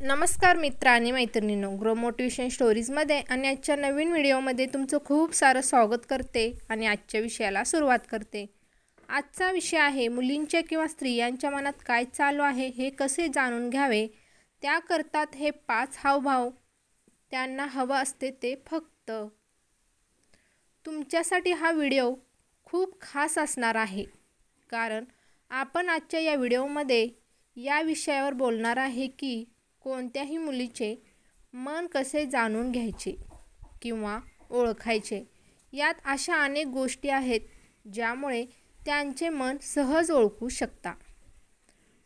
नमस्कार मित्र आणि मैत्रिणींनो, ग्रो मोटिवेशन स्टोरीजमध्ये आणि आजच्या नवीन व्हिडिओमध्ये तुमचं खूप सारं स्वागत करते आणि आजच्या विषयाला सुरुवात करते. आजचा विषय आहे मुलींच्या किंवा स्त्रियांच्या मनात काय चालू आहे हे कसे जाणून घ्यावे. त्या करतात हे 5 हावभाव त्यांना हवं असते ते फक्त. तुमच्यासाठी हा व्हिडिओ खूप खास असणार आहे, कारण आपण आजच्या या व्हिडिओमध्ये या विषयावर बोलणार आहे की कोणत्याही मुलीचे मन कसे जाणून घ्यायचे किंवा ओळखायचे. यात अशा अनेक गोष्टी आहेत ज्यामुळे त्यांचे मन सहज ओळखू शकता.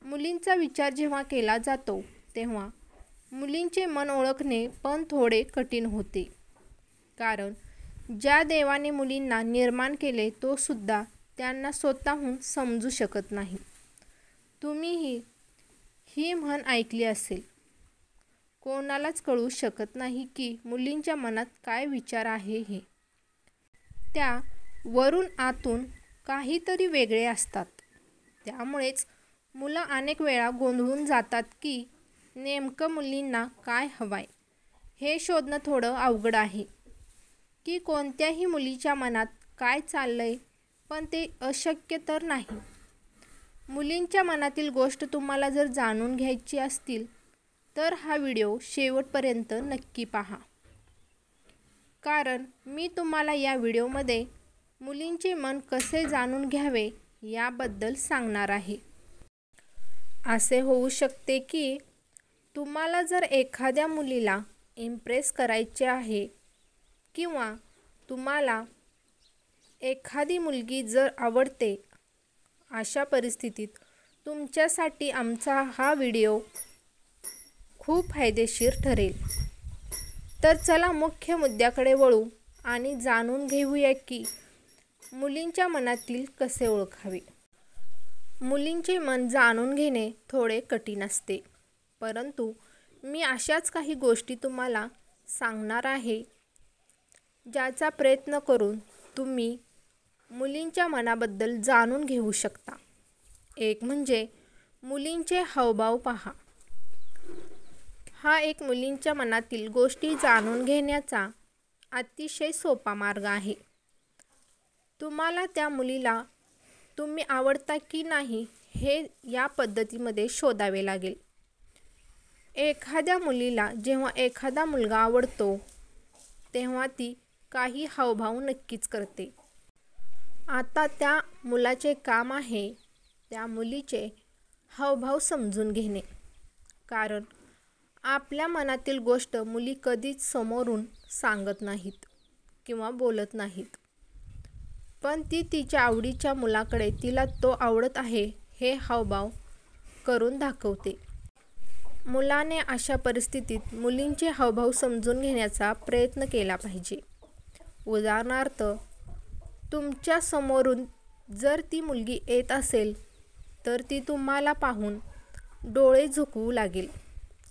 मुलींचा विचार जेव्हा केला जातो तेव्हा मुलींचे मन ओळखणे पण थोडे कठीण होते, कारण ज्या देवाने मुलींना निर्माण केले तो सुद्धा त्यांना स्वतःहून समजू शकत नाही. तुम्हीही ही म्हण ऐकली असेल, कोणालाच कळू शकत नाही की मुलींच्या मनात काय विचार आहे हे. त्या वरून आतून काहीतरी वेगळे असतात. त्यामुळेच मुलं अनेक वेळा गोंधळून जातात की नेमकं मुलींना काय हवंय हे शोधणं थोडं अवघड आहे, की कोणत्याही मुलीच्या मनात काय चाललंय, पण ते अशक्य तर नाही. मुलींच्या मनातील गोष्ट तुम्हाला जर जाणून घ्यायची असतील तर हा व्हिडिओ शेवटपर्यंत नक्की पहा, कारण मी तुम्हाला या व्हिडिओमध्ये मुलींचे मन कसे जाणून घ्यावे याबद्दल सांगणार आहे. असे होऊ शकते की तुम्हाला जर एखाद्या मुलीला इम्प्रेस करायचे आहे किंवा तुम्हाला एखादी मुलगी जर आवडते, अशा परिस्थितीत तुमच्यासाठी आमचा हा व्हिडिओ खूप फायदेशीर ठरेल. तर चला मुख्य मुद्द्याकडे वळू आणि जाणून घेऊया की मुलींच्या मनातील कसे ओळखावे. मुलींचे मन जाणून घेणे थोडे कठीण असते, परंतु मी अशाच काही गोष्टी तुम्हाला सांगणार आहे ज्याचा प्रयत्न करून तुम्ही मुलींच्या मनाबद्दल जाणून घेऊ शकता. एक म्हणजे मुलींचे हावभाव पहा. हा एक मुलींच्या मनातील गोष्टी जाणून घेण्याचा अतिशय सोपा मार्ग आहे. तुम्हाला त्या मुलीला तुम्ही आवडता की नाही हे या पद्धतीमध्ये शोधावे लागेल. एखाद्या मुलीला जेव्हा एखादा मुलगा आवडतो तेव्हा ती काही हावभाव नक्कीच करते. आता त्या मुलाचे काम आहे त्या मुलीचे हावभाव समजून घेणे, कारण आपल्या मनातील गोष्ट मुली कधीच समोरून सांगत नाहीत किंवा बोलत नाहीत, पण ती तिच्या आवडीच्या मुलाकडे तिला तो आवडत आहे हे हावभाव करून दाखवते. मुलाने अशा परिस्थितीत मुलींचे हावभाव समजून घेण्याचा प्रयत्न केला पाहिजे. उदाहरणार्थ, तुमच्या समोरून जर ती मुलगी येत असेल तर ती तुम्हाला पाहून डोळे झुकवू लागेल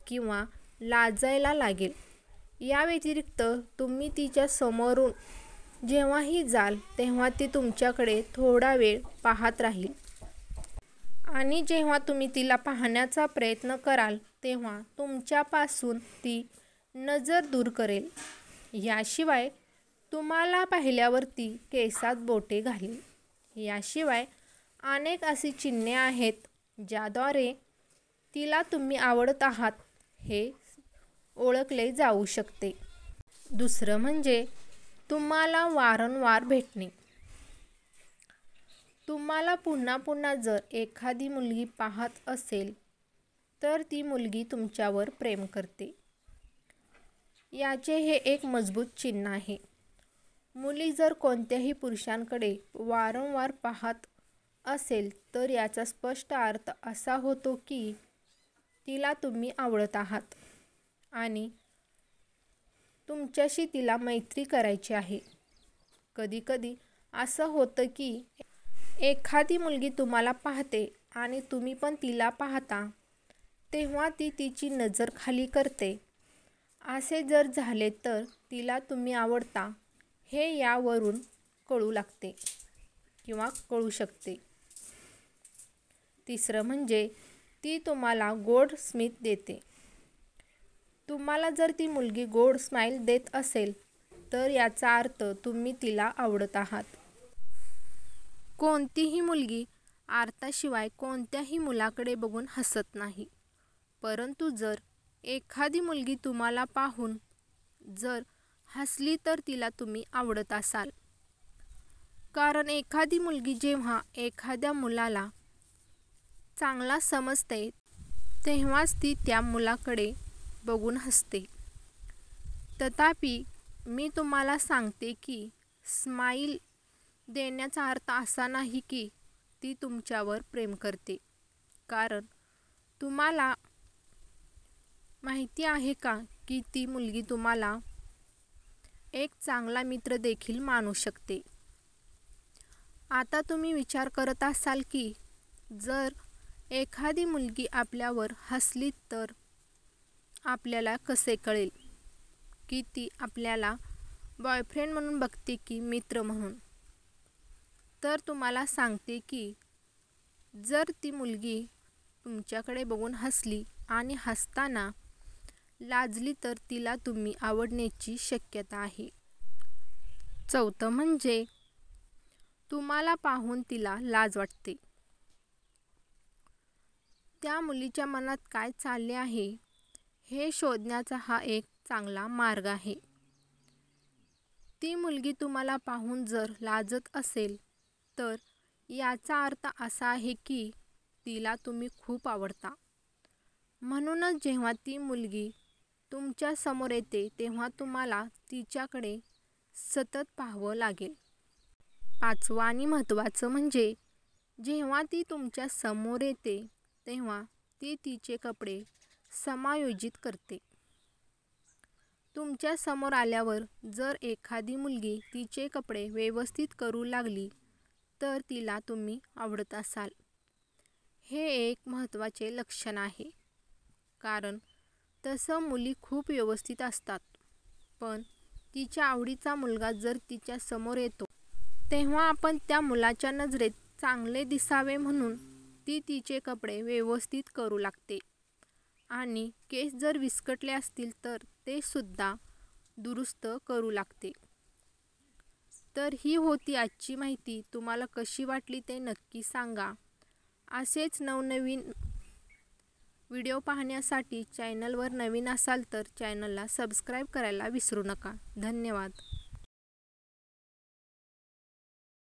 किंवा लाजायला लागेल. या व्यतिरिक्त तुम्ही तिच्या समोरून जेव्हाही जाल तेव्हा ती तुमच्याकडे थोडा वेळ पाहत राहील आणि जेव्हा तुम्ही तिला पाहण्याचा प्रयत्न कराल तेव्हा तुमच्यापासून ती नजर दूर करेल. याशिवाय तुम्हाला पाहिल्यावर ती केसात बोटे घालेल. याशिवाय अनेक अशी चिन्हे आहेत ज्याद्वारे तिला तुम्ही आवडत आहात हे ओळखले जाऊ शकते. दुसरं म्हणजे तुम्हाला वारंवार भेटणे. तुम्हाला पुन्हा पुन्हा जर एखादी मुलगी पाहत असेल तर ती मुलगी तुमच्यावर प्रेम करते. याचे हे एक मजबूत चिन्ह आहे. मुली जर कोणत्याही पुरुषांकडे वारंवार पाहत असेल तर याचा स्पष्ट अर्थ असा होतो की तिला तुम्ही आवडत आहात आणि तुमच्याशी तिला मैत्री करायची आहे. कधीकधी असं होतं की एखादी मुलगी तुम्हाला पाहते आणि तुम्ही पण तिला पाहता तेव्हा ती तिची नजर खाली करते. असे जर झाले तर तिला तुम्ही आवडता हे यावरून कळू लागते किंवा कळू शकते. तिसरं म्हणजे ती तुम्हाला गोड स्मित देते. तुम्हाला जर ती मुलगी गोड स्माईल देत असेल तर याचा अर्थ तुम्ही तिला आवडत आहात. कोणतीही मुलगी अर्थाशिवाय कोणत्याही मुलाकडे बघून हसत नाही. परंतु जर एखादी मुलगी तुम्हाला पाहून जर हसली तर तिला तुम्ही आवडत असाल. कारण एखादी मुलगी जेव्हा एखाद्या मुलाला चांगला समजते तेव्हाच ती त्या मुलाकडे बघून हसते. तथापि मी तुम्हाला सांगते की स्माईल देण्याचा अर्थ असा नाही की ती तुमच्यावर प्रेम करते. कारण तुम्हाला माहिती आहे का की ती मुलगी तुम्हाला एक चांगला मित्र देखील मानू शकते. आता तुम्ही विचार करत असाल की जर एखादी मुलगी आपल्यावर हसली तर आपल्याला कसे कळेल की ती आपल्याला बॉयफ्रेंड म्हणून बघते की मित्र म्हणून. तर तुम्हाला सांगते की जर ती मुलगी तुमच्याकडे बघून हसली आणि हसताना लाजली तर तिला तुम्ही आवडण्याची शक्यता आहे. चौथं म्हणजे तुम्हाला पाहून तिला लाज वाटते. त्या मुलीच्या मनात काय चालले आहे हे शोधण्याचा हा एक चांगला मार्ग आहे. ती मुलगी तुम्हाला पाहून जर लाजत असेल तर याचा अर्थ असा आहे की तिला तुम्ही खूप आवडता. म्हणूनच जेव्हा ती मुलगी तुमच्या समोर येते तेव्हा तुम्हाला तिच्याकडे सतत पाहावं लागेल. पाचवं आणि महत्त्वाचं म्हणजे जेव्हा ती तुमच्या समोर येते तेव्हा ती तिचे कपडे समायोजित करते. तुमच्या समोर आल्यावर जर एखादी मुलगी तिचे कपडे व्यवस्थित करू लागली तर तिला तुम्ही आवडत असाल. हे एक महत्त्वाचे लक्षण आहे. कारण तसं मुली खूप व्यवस्थित असतात. पण तिच्या आवडीचा मुलगा जर तिच्या समोर येतो तेव्हा आपण त्या मुलाच्या नजरेत चांगले दिसावे म्हणून ती तिचे कपडे व्यवस्थित करू लागते. आणि केस जर विस्कटले असतील तर ते सुद्धा दुरुस्त करू लागते. तर ही होती आजची माहिती. तुम्हाला कशी वाटली ते नक्की सांगा. असेच नवनवीन व्हिडिओ पाहण्यासाठी चॅनलवर नवीन असाल तर चॅनलला सबस्क्राईब करायला विसरू नका. धन्यवाद.